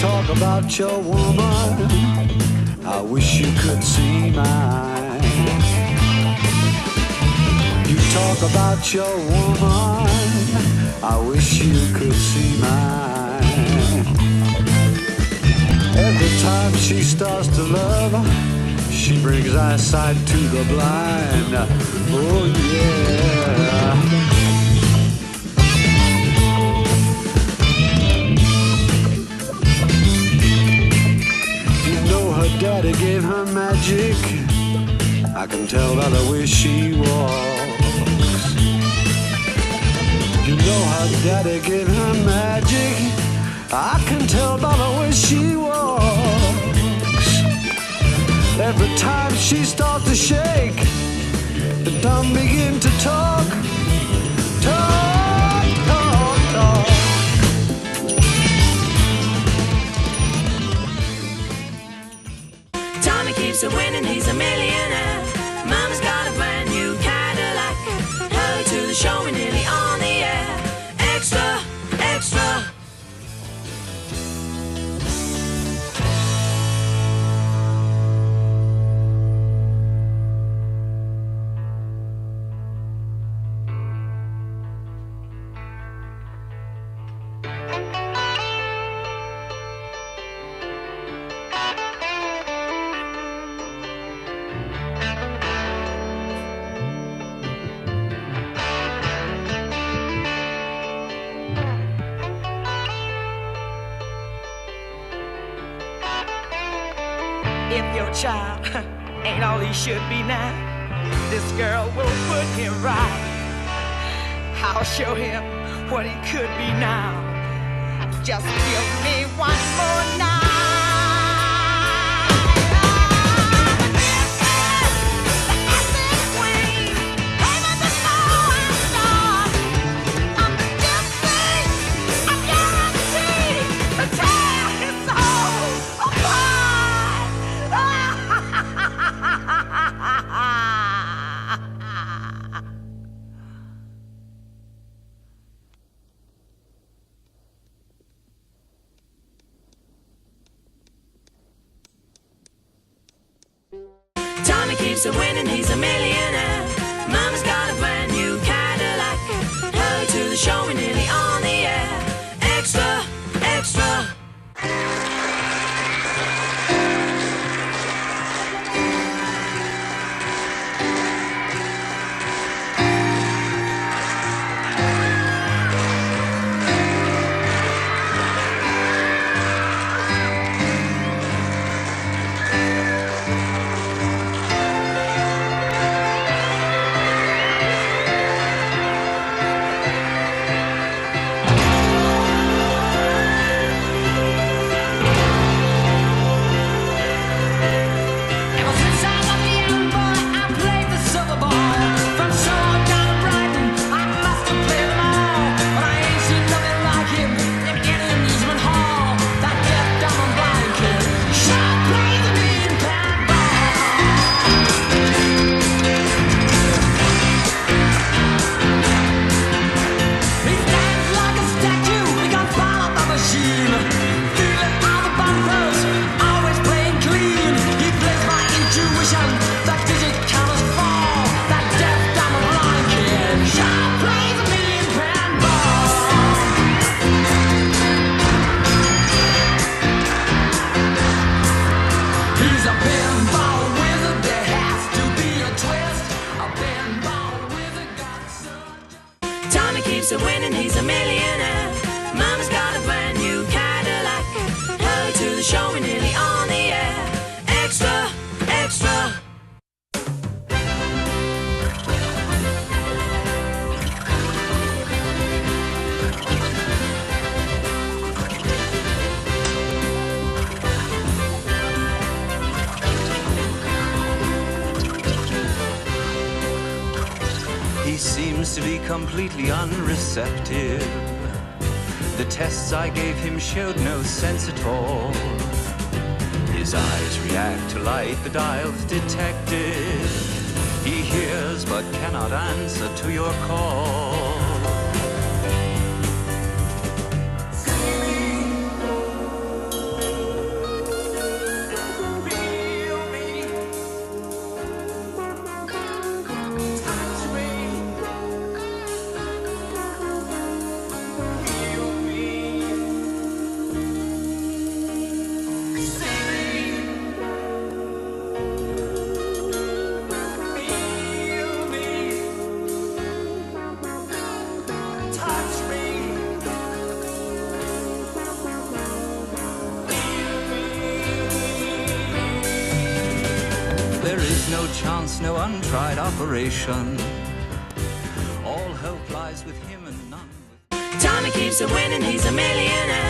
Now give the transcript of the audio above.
talk about your woman, I wish you could see mine. You talk about your woman, I wish you could see mine. Every time she starts to love, she brings eyesight to the blind. Oh yeah. Her daddy gave her magic, I can tell by the way she walks. You know her daddy gave her magic, I can tell by the way she walks. Every time she starts to shake, the dumb begin to talk, talk, talk, talk. Keeps a winning, he's a millionaire. Mama's got a brand new Cadillac. Early to the show, we're nearly on the air. Extra, extra. If your child ain't all he should be now, this girl will put him right. I'll show him what he could be now. Just give me one more night. Tommy keeps a winning, he's a millionaire. Mama's got a brand new Cadillac. Early to the show, we're nearly on the air. Extra, extra. Tommy keeps a winning, he's a millionaire. Mama's got a brand new Cadillac. Early to the show, we're nearly on the air. Extra, extra. He seems to be completely unreceptive. The tests I gave him showed no sense at all. His eyes react to light, the dial's detected. He hears but cannot answer to your call. is no chance, no untried operation. All hope lies with him and none with... Tommy keeps a winning, he's a millionaire.